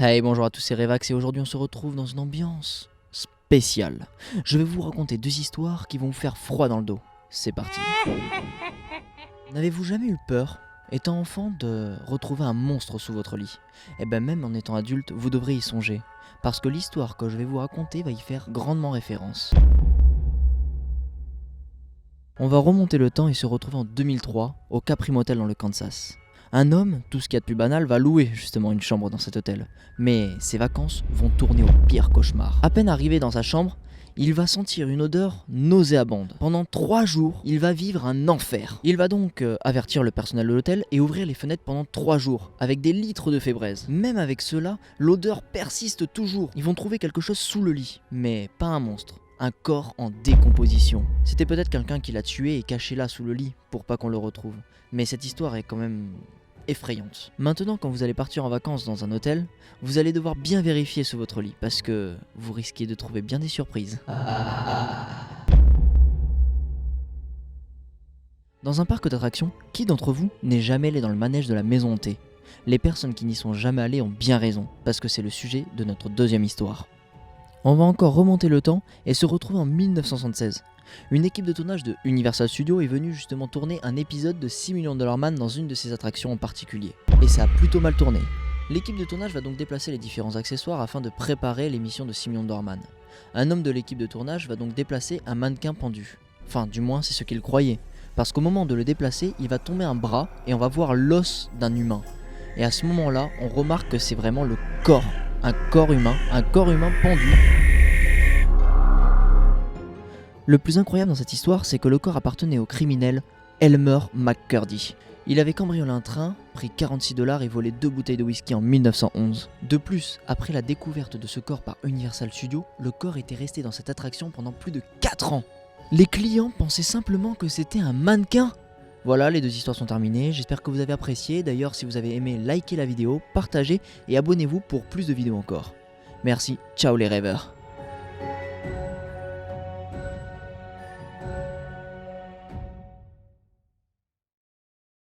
Hey, bonjour à tous, c'est Revax et aujourd'hui on se retrouve dans une ambiance spéciale. Je vais vous raconter deux histoires qui vont vous faire froid dans le dos. C'est parti. N'avez-vous jamais eu peur, étant enfant, de retrouver un monstre sous votre lit? Eh ben même en étant adulte, vous devrez y songer, parce que l'histoire que je vais vous raconter va y faire grandement référence. On va remonter le temps et se retrouver en 2003 au Capri Motel dans le Kansas. Un homme, tout ce qu'il y a de plus banal, va louer justement une chambre dans cet hôtel. Mais ses vacances vont tourner au pire cauchemar. À peine arrivé dans sa chambre, il va sentir une odeur nauséabonde. Pendant 3 jours, il va vivre un enfer. Il va donc avertir le personnel de l'hôtel et ouvrir les fenêtres pendant 3 jours, avec des litres de fébraise. Même avec cela, l'odeur persiste toujours. Ils vont trouver quelque chose sous le lit, mais pas un monstre. Un corps en décomposition. C'était peut-être quelqu'un qui l'a tué et caché là sous le lit pour pas qu'on le retrouve. Mais cette histoire est quand même effrayante. Maintenant, quand vous allez partir en vacances dans un hôtel, vous allez devoir bien vérifier sous votre lit parce que vous risquez de trouver bien des surprises. Dans un parc d'attractions, qui d'entre vous n'est jamais allé dans le manège de la maison hantée? Les personnes qui n'y sont jamais allées ont bien raison, parce que c'est le sujet de notre deuxième histoire. On va encore remonter le temps et se retrouver en 1976. Une équipe de tournage de Universal Studios est venue justement tourner un épisode de 6 millions de $Man dans une de ses attractions en particulier. Et ça a plutôt mal tourné. L'équipe de tournage va donc déplacer les différents accessoires afin de préparer l'émission de 6 millions de $Man. Un homme de l'équipe de tournage va donc déplacer un mannequin pendu. Enfin, du moins c'est ce qu'il croyait. Parce qu'au moment de le déplacer, il va tomber un bras et on va voir l'os d'un humain. Et à ce moment-là, on remarque que c'est vraiment le corps. Un corps humain pendu. Le plus incroyable dans cette histoire, c'est que le corps appartenait au criminel Elmer McCurdy. Il avait cambriolé un train, pris $46 et volé 2 bouteilles de whisky en 1911. De plus, après la découverte de ce corps par Universal Studios, le corps était resté dans cette attraction pendant plus de 4 ans. Les clients pensaient simplement que c'était un mannequin. Voilà, les deux histoires sont terminées, j'espère que vous avez apprécié. D'ailleurs, si vous avez aimé, likez la vidéo, partagez et abonnez-vous pour plus de vidéos encore. Merci, ciao les rêveurs.